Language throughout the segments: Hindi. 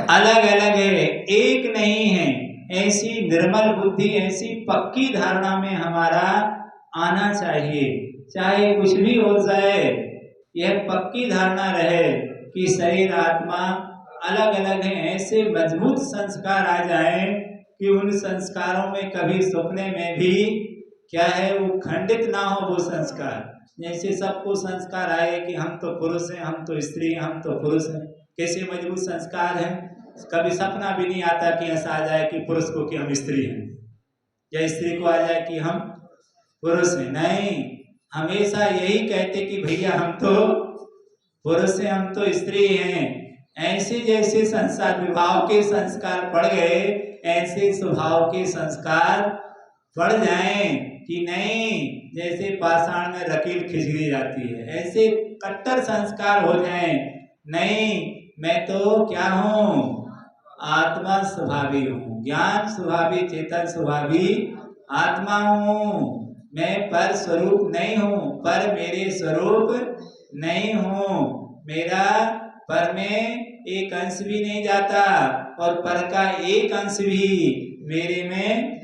अलग अलग है, एक नहीं है। ऐसी निर्मल बुद्धि, ऐसी पक्की धारणा में हमारा आना चाहिए। चाहे कुछ भी हो जाए, यह पक्की धारणा रहे कि शरीर आत्मा अलग अलग है। ऐसे मजबूत संस्कार आ जाए कि उन संस्कारों में कभी सपने में भी क्या है वो खंडित ना हो वो संस्कार। जैसे सबको संस्कार आए कि हम तो पुरुष हैं, हम तो स्त्री हैं, हम तो पुरुष हैं। कैसे मजबूत संस्कार है, कभी सपना भी नहीं आता कि ऐसा आ जाए कि पुरुष को कि हम स्त्री हैं, या स्त्री को आ जाए कि हम पुरुष हैं। नहीं, हमेशा यही कहते कि भैया हम तो पुरुष हैं, हम तो स्त्री हैं। ऐसे जैसे संस्कार विवाह के संस्कार पड़ गए, ऐसे स्वभाव के संस्कार पड़ जाएं कि नहीं, जैसे पाषाण में लकीर खिंच दी जाती है, ऐसे कट्टर संस्कार हो जाएं। नहीं, मैं तो क्या हूँ, आत्मा स्वभावी हूँ, ज्ञान स्वभावी, चेतन स्वभावी आत्मा हूँ। मैं पर स्वरूप नहीं हूँ, पर मेरे स्वरूप नहीं हूँ। मेरा पर में एक अंश भी नहीं जाता और पर का एक अंश भी मेरे में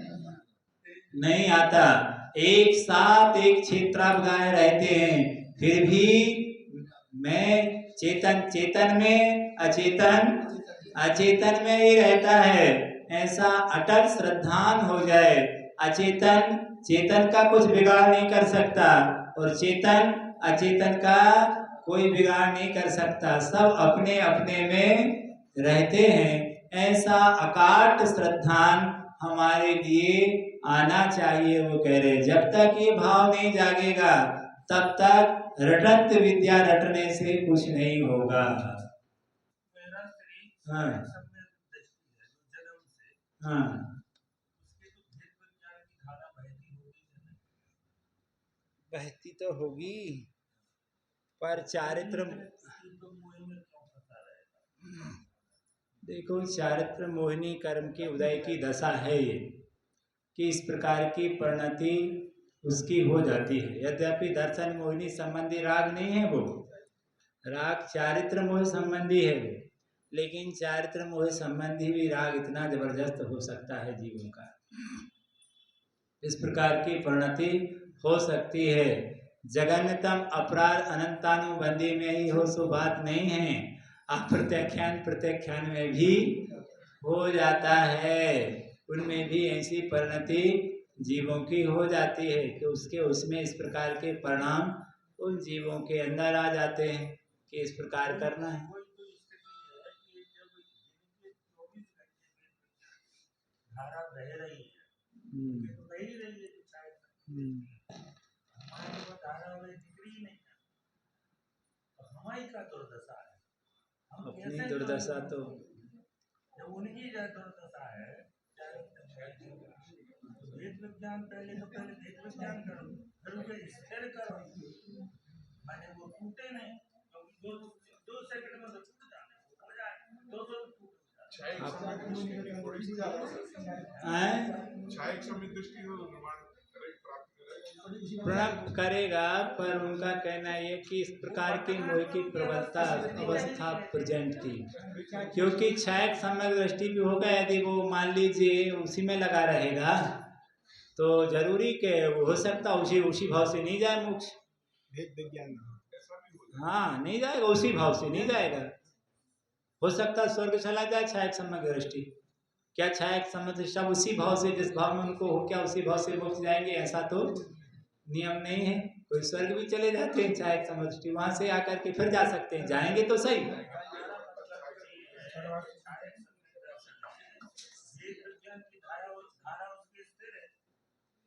नहीं आता। एक साथ एक क्षेत्रावगाह रहते हैं, फिर भी मैं चेतन चेतन में, अचेतन अचेतन में ही रहता है। ऐसा अटल श्रद्धान हो जाए। अचेतन चेतन का कुछ बिगाड़ नहीं कर सकता और चेतन अचेतन का कोई बिगाड़ नहीं कर सकता। सब अपने अपने में रहते हैं। ऐसा अकाट श्रद्धान हमारे लिए आना चाहिए। वो कह रहे जब तक ये भाव नहीं जागेगा तब तक रटंत विद्या रटने से कुछ नहीं होगा। हाँ हाँ, बहती तो होगी पर चारित्र, देखो चारित्र मोहिनी कर्म की उदय की दशा है ये, कि इस प्रकार की परिणति उसकी हो जाती है। यद्यपि दर्शन मोहिनी संबंधी राग नहीं है वो, राग चारित्र मोह संबंधी है वो, लेकिन चारित्र मोह संबंधी भी राग इतना जबरदस्त हो सकता है जीवों का, इस प्रकार की परिणति हो सकती है। जगन्यतम अपराध अनंतानुबंधी में ही हो सो बात नहीं है, अप्रत्याख्यान प्रत्याख्यान में भी हो जाता है। उनमें भी ऐसी परिणति जीवों की हो जाती है कि उसके उसमें इस प्रकार के परिणाम उन जीवों के अंदर आ जाते हैं कि इस प्रकार करना है। अपनी दुर्दशा तो उनकी दुर्दशा है। वेद विज्ञान पहले वेद विज्ञान करो, फिर उसे स्थिर करो, माने वो टूटे नहीं, क्योंकि दो सेकंड में तो टूट जाने हो जाए, प्राप्त करेगा। पर उनका कहना है कि इस प्रकार की मोह की प्रबलता अवस्था प्रेजेंट की, क्योंकि क्षयक समग्र दृष्टि भी होगा। यदि वो मान लीजिए उसी में लगा रहेगा तो जरूरी के हो सकता उसी भाव से नहीं जाए मोक्ष। हाँ, नहीं जाएगा, उसी भाव से नहीं जाएगा। हो सकता स्वर्ग चला जाए क्षयक समग्र दृष्टि, क्या क्षयक समग्र दृष्टि सब उसी भाव से, जिस भाव में उनको हो क्या उसी भाव से मोक्ष जाएंगे, ऐसा तो नियम नहीं है। कोई स्वर्ग भी चले जाते हैं क्षयक समग्र दृष्टि, वहां से आकर के फिर जा सकते हैं, जाएंगे तो सही।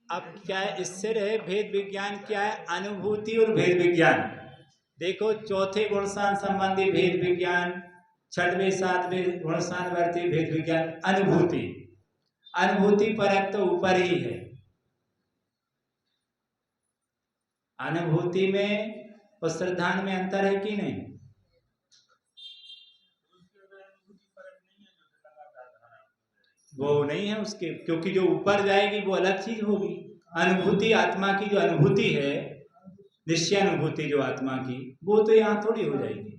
अब क्या है, स्थिर है भेद विज्ञान, क्या है अनुभूति और भेद विज्ञान। देखो चौथे गुणस्थान संबंधी भेद विज्ञान, छठवें सातवें गुणस्थान वर्ती भेद विज्ञान, अनुभूति, अनुभूति परक तो ऊपर ही है। अनुभूति में और श्रद्धान में अंतर है कि नहीं? वो नहीं है उसके, क्योंकि जो ऊपर जाएगी वो अलग चीज होगी। अनुभूति आत्मा की जो अनुभूति है, निश्चय अनुभूति जो आत्मा की, वो तो यहाँ थोड़ी हो जाएगी।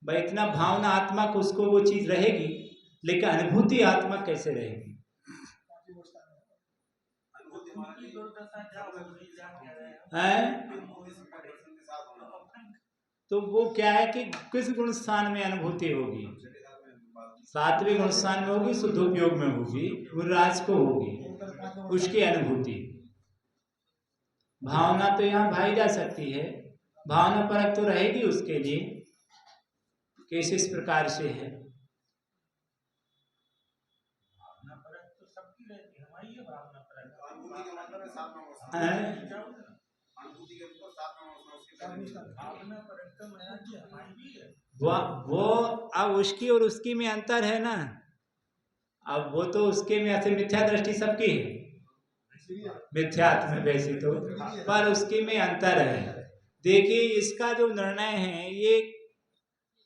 भाई इतना भावनात्मक उसको वो चीज रहेगी, लेकिन अनुभूति आत्मा कैसे रहेगी? उनकी दुर्दशा क्या होगी जान कह रहे हैं हैं? तो वो क्या है कि किस गुण स्थान में अनुभूति होगी? सात्विक गुण स्थान में होगी, शुद्धोपयोग में होगी, गुणराज को होगी उसकी अनुभूति। भावना तो यहाँ भाई जा सकती है, भावना परक तो रहेगी उसके लिए कैसे इस प्रकार से है। भावना परक तो सबकी रहती है, हमारी ये भावना परक अनुभूति के मतलब है साथ में अनुभूति के ऊपर साथ में भावना परक तो मेरा जी हमारी भी है। वो अब उसकी और उसकी में अंतर है ना। अब वो तो उसके में ऐसे मिथ्या दृष्टि सबकी है, मिथ्यात्व में वैसे तो, पर उसके में अंतर है। देखिए इसका जो निर्णय है ये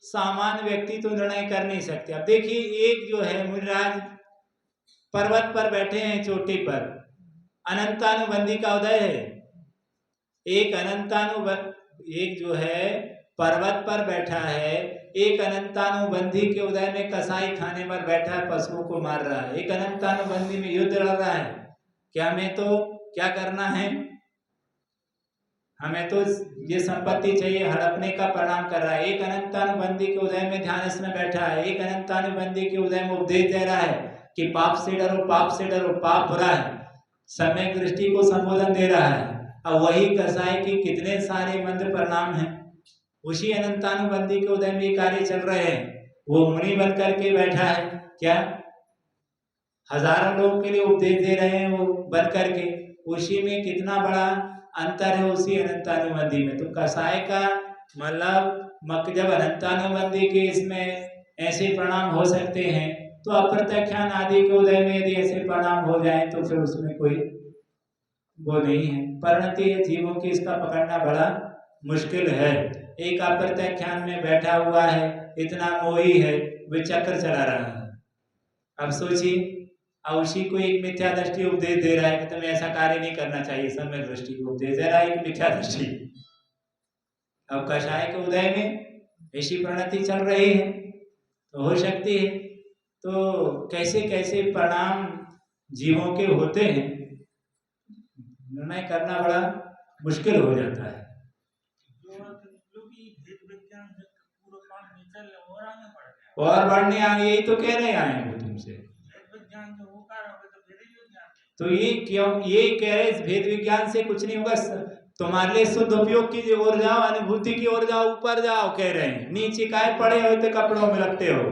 सामान्य व्यक्ति तो निर्णय कर नहीं सकते। अब देखिए एक जो है मुनिराज पर्वत पर बैठे हैं चोटी पर, अनंतानुबंधी का उदय है। एक जो है पर्वत पर बैठा है, एक अनंतानुबंधी के उदय में कसाई खाने पर बैठा है, पशुओं को मार रहा है। एक अनंतानुबंधी में युद्ध लड़ रहा है कि हमें तो क्या करना है, हमें तो ये संपत्ति चाहिए, हड़पने का प्रणाम कर रहा है। एक अनंतानुबंधी के उदय में ध्यान में बैठा है, एक अनंतानुबंधी के उदय में उपदेश दे रहा है कि पाप से डरो, पाप से डरो, पाप बुरा है, सम्यक दृष्टि को संबोधन दे रहा है। अब वही कसाई की कितने सारे मंद परिणाम हैं, उसी अनंतानुबंधी के उदय में कार्य चल रहे हैं। वो मुनि बन करके बैठा है, क्या हजारों लोगों के लिए उपदेश दे रहे हैं वो बन करके, उसी में कितना बड़ा अंतर है उसी अनंतानुबंधी में। तो कसाई का मतलब जब अनंतानुबंधी के इसमें ऐसे परिणाम हो सकते हैं, तो अप्रत्यक्षान आदि के उदय में यदि ऐसे परिणाम हो जाए तो फिर उसमें कोई वो नहीं है, परिणति है जीवों की, इसका पकड़ना बड़ा मुश्किल है। एक अप्रत्यक्षान में बैठा हुआ है, इतना मोही है, वे चक्र चला रहा है। अब सोचिए, और उसी को एक मिथ्या दृष्टि उपदेश दे रहा है कि तुम्हें ऐसा कार्य नहीं करना चाहिए, सम्यक दृष्टि को उपदेश दे रहा है एक मिथ्या दृष्टि। अब कषाय के उदय में ऐसी प्रणति चल रही है तो हो सकती है। तो कैसे कैसे परिणाम जीवों के होते हैं, निर्णय करना बड़ा मुश्किल हो जाता है। और बढ़ने आगे, यही तो कह रहे आए वो तुमसे। तो ये क्यों ये कह रहे भेद विज्ञान से कुछ नहीं होगा, तुम्हारे लिए शुद्ध उपयोग की ओर जाओ, अनुभूति की ओर जाओ, ऊपर जाओ कह रहे हैं। नीचे काहे पड़े हो तो कपड़ों में लगते हो,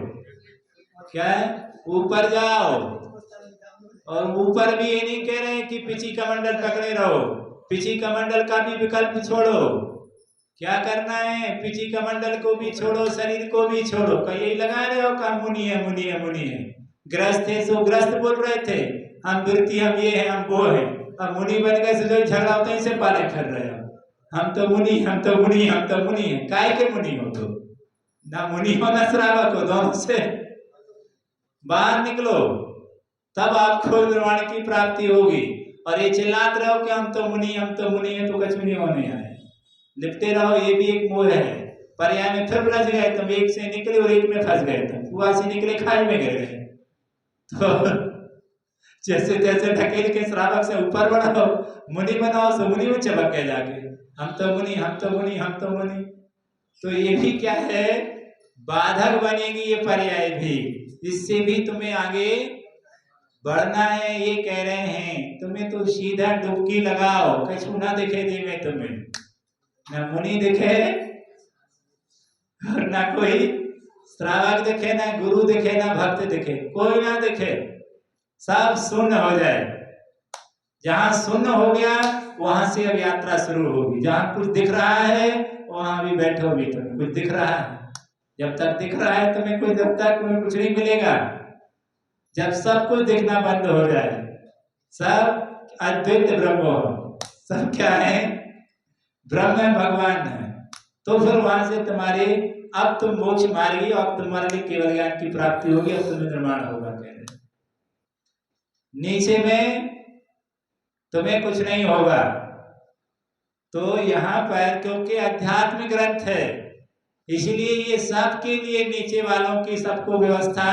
क्या है ऊपर जाओ। और ऊपर भी ये नहीं कह रहे हैं कि पिची कमंडल पकड़े रहो, पिची कमंडल का भी विकल्प छोड़ो। क्या करना है, पिची कमंडल को भी छोड़ो, शरीर को भी छोड़ो। कहीं लगा रहे हो का मुनि है, मुनि है, मुनि है। ग्रस्त थे सो ग्रस्त बोल रहे थे, हम वृत्ति, हम ये है, हम वो है। अब मुनि बन गए से जो झगड़ा होता है इसे पाले कर रहे हो, हम तो मुनि, हम तो मुनि, हम तो मुनि है। काय के मुनि हो तो, ना मुनि हो ना श्रावक हो, दोनों से बाहर निकलो, तब आपको निर्वाण की प्राप्ति होगी। और ये चिल्लाते रहो कि हम तो मुनि, हम तो मुनि है, तो कुछ भी नहीं होने आए। लिपटे रहो, ये भी एक मोह है। पर्याय में फिर उलझ गए तुम, एक से निकले और एक में फंस गए तुम, कुआं से निकले खाई में गिर गए। तो जैसे तैसे ढकेल के श्रावक से ऊपर बढ़ाओ, मुनि बनाओ, सो मुनि में चमक गए जाके, हम तो मुनि, हम तो मुनि, हम तो मुनि। तो ये भी क्या है, बाधक बनेगी ये पर्याय भी, इससे भी तुम्हें आगे बढ़ना है। ये कह रहे हैं तुम्हें तो सीधा डुबकी लगाओ, कछु ना दिखे दे में तुम्हें, ना मुनि दिखे और ना कोई श्रावक दिखे, ना गुरु दिखे, ना भक्त दिखे, कोई ना दिखे, सब शून्य हो जाए। जहां शून्य हो गया वहां से अब यात्रा शुरू होगी। जहां कुछ दिख रहा है वहां भी बैठो, भी तुम्हें कुछ दिख रहा है। जब तक दिख रहा है तुम्हें कुछ, जब तक तुम्हें कुछ नहीं मिलेगा। जब सब कुछ दिखना बंद हो जाए, सब अद्वैत ब्रह्म हो, सब क्या है, ब्रह्म है, भगवान है, तो फिर वहां से तुम्हारे अब तुम मोक्ष मार्गी, अब तुम्हारे लिए केवल ज्ञान की प्राप्ति होगी, अब तुम्हें निर्माण होगा। कह रहे नीचे में तुम्हें कुछ नहीं होगा। तो यहाँ पर क्योंकि आध्यात्मिक ग्रंथ है, इसलिए ये सबके लिए नीचे वालों की सबको व्यवस्था,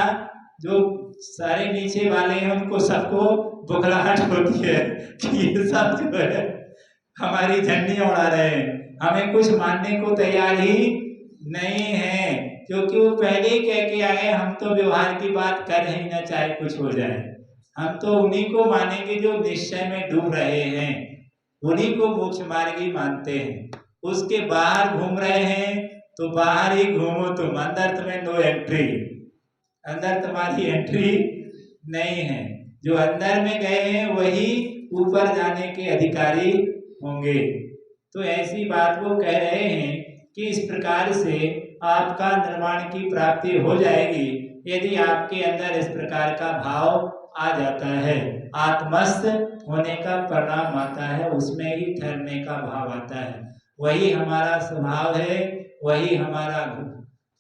जो सारे नीचे वाले हैं उनको सबको बुखलाहट होती है कि ये सब जो है हमारी झंडियां उड़ा रहे हैं, हमें कुछ मानने को तैयार ही नहीं है, क्योंकि वो पहले ही कह के आए हम तो व्यवहार की बात कर ही ना, चाहे कुछ हो जाए। हम तो उन्हीं को मानेंगे जो निश्चय में डूब रहे हैं, उन्हीं को मोक्ष मार्गी मानते हैं। उसके बाहर घूम रहे हैं तो बाहर ही घूमो तुम, अंदर तुम्हें नो एंट्री, अंदर तुम्हारी एंट्री नहीं है। जो अंदर में गए हैं वही ऊपर जाने के अधिकारी होंगे। तो ऐसी बात वो कह रहे हैं कि इस प्रकार से आपका निर्वाण की प्राप्ति हो जाएगी यदि आपके अंदर इस प्रकार का भाव आ जाता है, आत्मस्थ होने का परिणाम आता है, उसमें ही ठहरने का भाव आता है। वही हमारा स्वभाव है, वही हमारा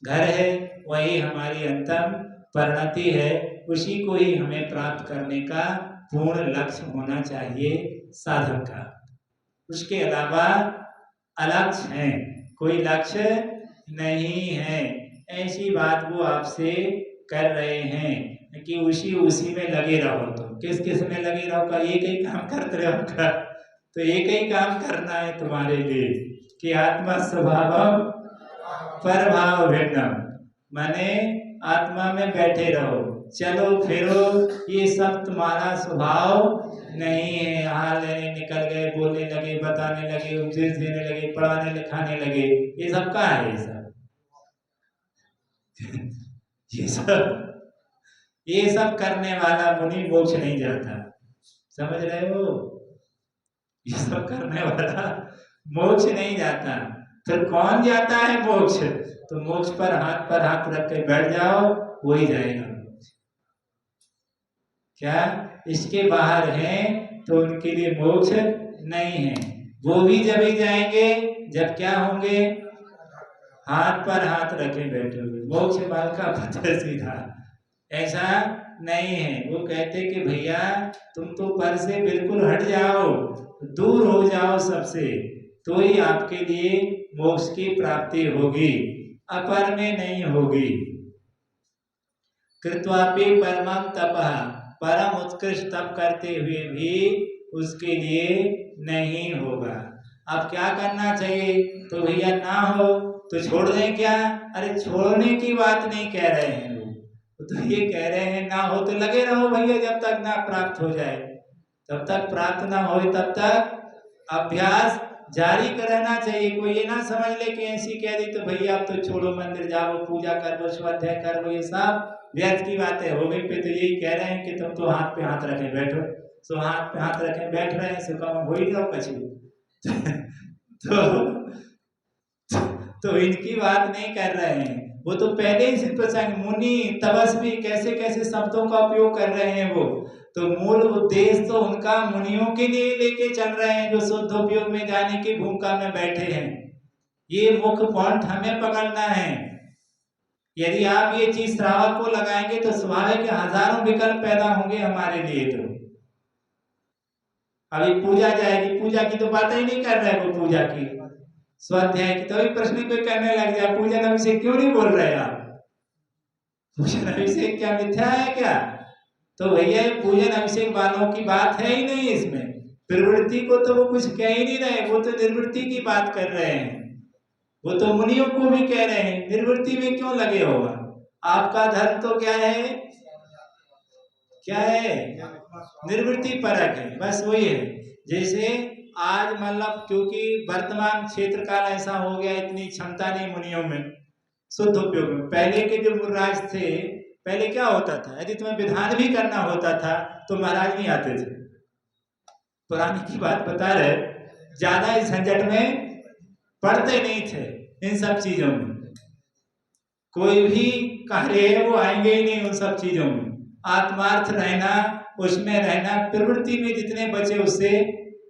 घर है, वही हमारी अंतिम परिणति है, उसी को ही हमें प्राप्त करने का पूर्ण लक्ष्य होना चाहिए साधक का। उसके अलावा अलक्ष्य है, कोई लक्ष्य नहीं है, ऐसी बात वो आपसे कर रहे हैं कि उसी में लगे रहो। तो किस किस में लगे रहो का, एक ही काम करते रहो का, तो एक ही काम करना है तुम्हारे लिए कि आत्मा स्वभाव पर भाव भिन्नम, माने आत्मा में बैठे रहो, चलो फिरो, ये सब तुम्हारा स्वभाव नहीं है। हाल लेने निकल गए, बोलने लगे, बताने लगे, उपदेश देने लगे, पढ़ाने लिखाने लगे, ये सब क्या है? ये सब करने वाला मुनि मोक्ष नहीं जाता, समझ रहे हो? ये सब करने वाला मोक्ष नहीं जाता। फिर कौन जाता है मोक्ष? तो मोक्ष पर हाथ रख के बैठ जाओ, वही जाएगा। क्या इसके बाहर हैं तो उनके लिए मोक्ष नहीं है। वो भी जब ही जाएंगे जब क्या होंगे? हाथ पर हाथ रखे बैठे हुए, मोक्ष मार्ग का पता सीधा। ऐसा नहीं है। वो कहते कि भैया तुम तो पर से बिल्कुल हट जाओ, दूर हो जाओ सबसे, तो ही आपके लिए मोक्ष की प्राप्ति होगी, अपर में नहीं होगी। कृत्वापि परमं तपः, परम उत्कृष्ट तप करते हुए भी उसके लिए नहीं होगा। अब क्या करना चाहिए? तो भैया ना हो तो छोड़ दें क्या? अरे छोड़ने की बात नहीं कह रहे हैं वो तो ये कह रहे हैं ना हो तो लगे रहो भैया, जब तक ना प्राप्त हो जाए, तब तक प्राप्त ना हो तब तक अभ्यास जारी रहना चाहिए। कोई ये ना समझ ले कि ऐसी कह दी तो भैया अब तो छोड़ो, मंदिर जाओ, पूजा करो, स्वाध्याय करो, ये सब व्यर्थ की बातें हो गई। पे तो यही कह रहे हैं कि तुम तो हाथ पे हाथ रखे बैठो, सो हाथ पे हाथ रखे बैठ रहे हैं, सो काम हो ही रहो कछु तो इनकी बात नहीं कर रहे हैं। वो तो पहले ही से प्रसंग मुनि तपस्वी कैसे कैसे शब्दों का उपयोग कर रहे हैं। वो तो मूल उद्देश्य तो उनका मुनियों के लिए लेके चल रहे हैं जो शुद्ध उपयोग में जाने की भूमिका में बैठे हैं। ये मुख्य पॉइंट हमें पकड़ना है। यदि आप ये चीज श्रावक को लगाएंगे तो स्वाभाविक हजारों विकल्प पैदा होंगे हमारे लिए। तो अभी पूजा जाएगी, पूजा की तो बात ही नहीं कर रहे वो, पूजा की स्वाध्याय की तो अभी प्रश्न कोई करने लग जाए, पूजन अभिषेक क्यों नहीं बोल रहे आप? पूजन अभिषेक क्या मिथ्या है क्या? तो भैया पूजन अभिषेक वालों की बात है ही नहीं इसमें। प्रवृत्ति को तो वो कुछ कह ही नहीं रहे, वो तो निर्वृत्ति की बात कर रहे हैं। वो तो मुनियों को भी कह रहे हैं निर्वृत्ति में क्यों लगे होगा? आपका धर्म तो क्या है? क्या है? निर्वृत्ति परक है, बस वही है। जैसे आज मतलब क्योंकि वर्तमान क्षेत्र काल ऐसा हो गया, इतनी क्षमता नहीं मुनियों में शुद्ध उपयोग में। पहले के जो मुनिराज थे, पहले क्या होता था, यदि तुम्हें विधान भी करना होता था तो महाराज नहीं आते थे। पुरानी की बात बता रहे, ज्यादा इस झंझट में पढ़ते नहीं थे। इन सब चीजों में कोई भी कार्य है वो आएंगे ही नहीं। उन सब चीजों में आत्मार्थ रहना, उसमें रहना, प्रवृत्ति में जितने बचे उससे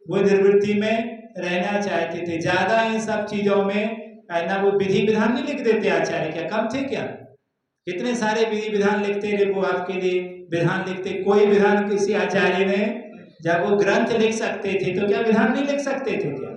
वो निर्वृत्ति में रहना चाहते थे। ज्यादा इन सब चीजों में कहना, वो विधि विधान नहीं लिख देते आचार्य, क्या कम थे क्या? कितने सारे विधि विधान लिखते थे वो, आपके लिए विधान लिखते। कोई विधान किसी आचार्य ने, जब वो ग्रंथ लिख सकते थे तो क्या विधान नहीं लिख सकते थे? क्या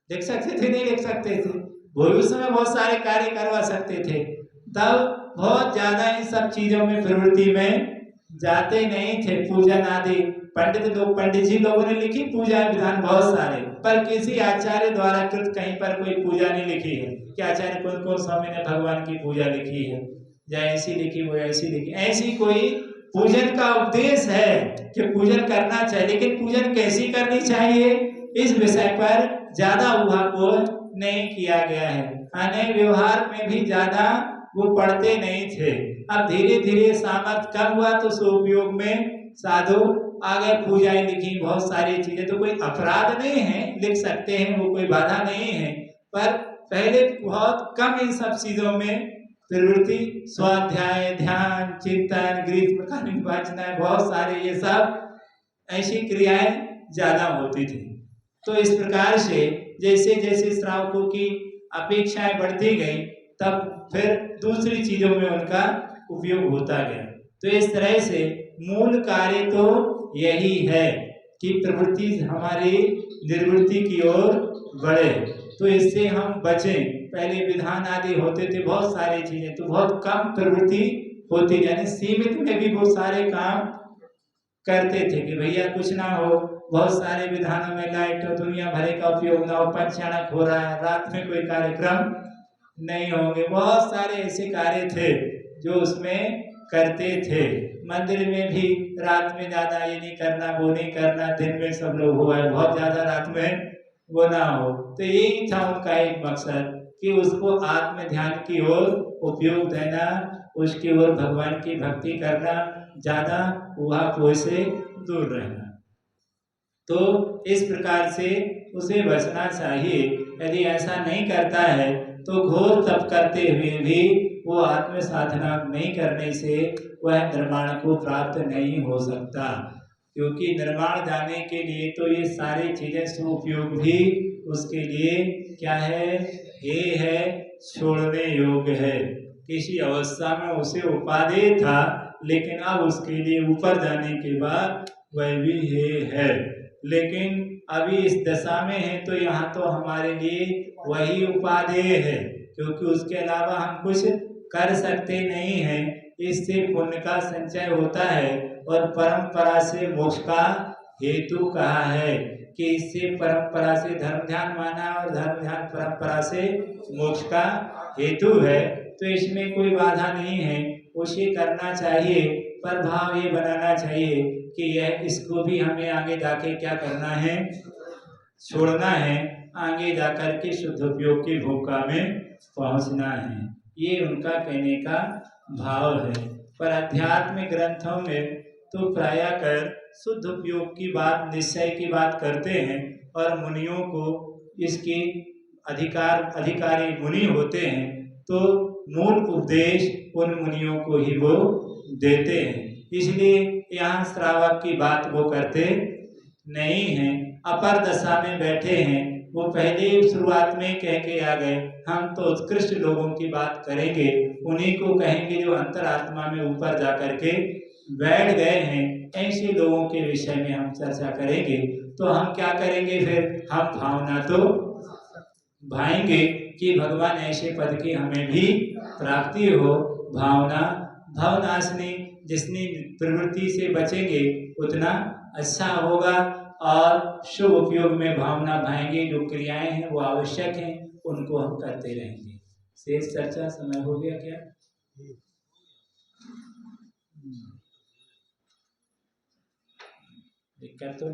लिख सकते थे? नहीं लिख सकते थे। भविष्य में बहुत सारे कार्य करवा सकते थे, तब बहुत ज्यादा इन सब चीजों में प्रवृत्ति में जाते नहीं थे। पूजन आदि पंडित जी लोगों ने लिखी पूजा विधान बहुत सारे, पर किसी आचार्य द्वारा कृत कहीं पर कोई पूजा नहीं लिखी है कि आचार्य कौन स्वामी ने भगवान की पूजा लिखी है, या ऐसी लिखी वो ऐसी लिखी। ऐसी कोई पूजन का उपदेश है कि पूजन करना चाहिए, लेकिन पूजन कैसी करनी चाहिए इस विषय पर ज्यादा ऊहापोह नहीं किया गया है। अन्य व्यवहार में भी ज्यादा वो पढ़ते नहीं थे। अब धीरे धीरे सामर्थ्य कम हुआ तो उपयोग में साधु आगे पूजाएं लिखी, बहुत सारी चीजें, तो कोई अपराध नहीं है, लिख सकते हैं, वो कोई बाधा नहीं है। पर पहले बहुत कम इन सब चीजों में प्रवृत्ति, स्वाध्याय, ध्यान, चिंतन, ग्रीष्म कालीन वाचनाएं, बहुत सारे ये सब ऐसी क्रियाएं ज्यादा होती थी। तो इस प्रकार से जैसे जैसे श्रावकों की अपेक्षाएं बढ़ती गई, तब फिर दूसरी चीजों में उनका उपयोग होता गया। तो इस तरह से मूल कार्य तो यही है कि प्रवृत्ति हमारी निर्वृत्ति की ओर बढ़े, तो इससे हम बचें। पहले विधान आदि होते थे बहुत सारी चीजें, तो बहुत कम प्रवृत्ति होती, यानी सीमित में भी बहुत सारे काम करते थे कि भैया कुछ ना हो, बहुत सारे विधानों में लाइट और दुनिया भरे का उपयोग ना हो, पंचानक हो रहा है, रात में कोई कार्यक्रम नहीं होंगे, बहुत सारे ऐसे कार्य थे जो उसमें करते थे। मंदिर में भी रात में ज्यादा ये नहीं करना वो नहीं करना, दिन में सब लोग हुआ है, बहुत ज्यादा रात में वो ना हो। तो यही था उनका एक मकसद कि उसको आत्म ध्यान की ओर उपयोग देना, उसकी ओर भगवान की भक्ति करना, ज्यादा ऊहापोह से दूर रहना। तो इस प्रकार से उसे बचना चाहिए। यदि ऐसा नहीं करता है तो घोर तप करते हुए भी वो आत्म साधना नहीं करने से वह निर्माण को प्राप्त नहीं हो सकता, क्योंकि निर्माण जाने के लिए तो ये सारी चीजें सुपयोग भी उसके लिए क्या है, ये है, छोड़ने योग्य है। किसी अवस्था में उसे उपादेय था, लेकिन अब उसके लिए ऊपर जाने के बाद वह भी है, लेकिन अभी इस दशा में है तो यहाँ तो हमारे लिए वही उपादेय है, क्योंकि उसके अलावा हम कुछ कर सकते नहीं हैं। इससे पुण्य का संचय होता है और परंपरा से मोक्ष का हेतु कहा है कि इससे परंपरा से धर्म ध्यान माना और धर्म ध्यान परंपरा से मोक्ष का हेतु है। तो इसमें कोई बाधा नहीं है, उसे करना चाहिए, पर भाव ये बनाना चाहिए कि यह इसको भी हमें आगे जाके क्या करना है, छोड़ना है, आगे जाकर के शुद्ध उपयोग की भूमिका में पहुंचना है। ये उनका कहने का भाव है। पर आध्यात्मिक ग्रंथों में तो प्रायः कर शुद्ध उपयोग की बात, निश्चय की बात करते हैं, और मुनियों को इसके अधिकारी मुनि होते हैं तो मूल उपदेश उन मुनियों को ही वो देते हैं, इसलिए यहाँ श्रावक की बात वो करते नहीं हैं। अपर दशा में बैठे हैं, वो पहले शुरुआत में कह के आ गए हम तो उत्कृष्ट लोगों की बात करेंगे, उन्हीं को कहेंगे जो अंतरात्मा में ऊपर जाकर के बैठ गए हैं, ऐसे लोगों के विषय में हम चर्चा करेंगे। तो हम क्या करेंगे फिर, हम भावना तो भाएंगे कि भगवान ऐसे पद की हमें भी प्राप्ति हो। भावना भावनाशनी, जितनी प्रवृत्ति से बचेंगे उतना अच्छा होगा, और शुभ उपयोग में भावना भाएंगे, जो क्रियाएं हैं वो आवश्यक हैं, उनको हम करते रहेंगे। शेष चर्चा समय हो गया क्या? दिक्कत तो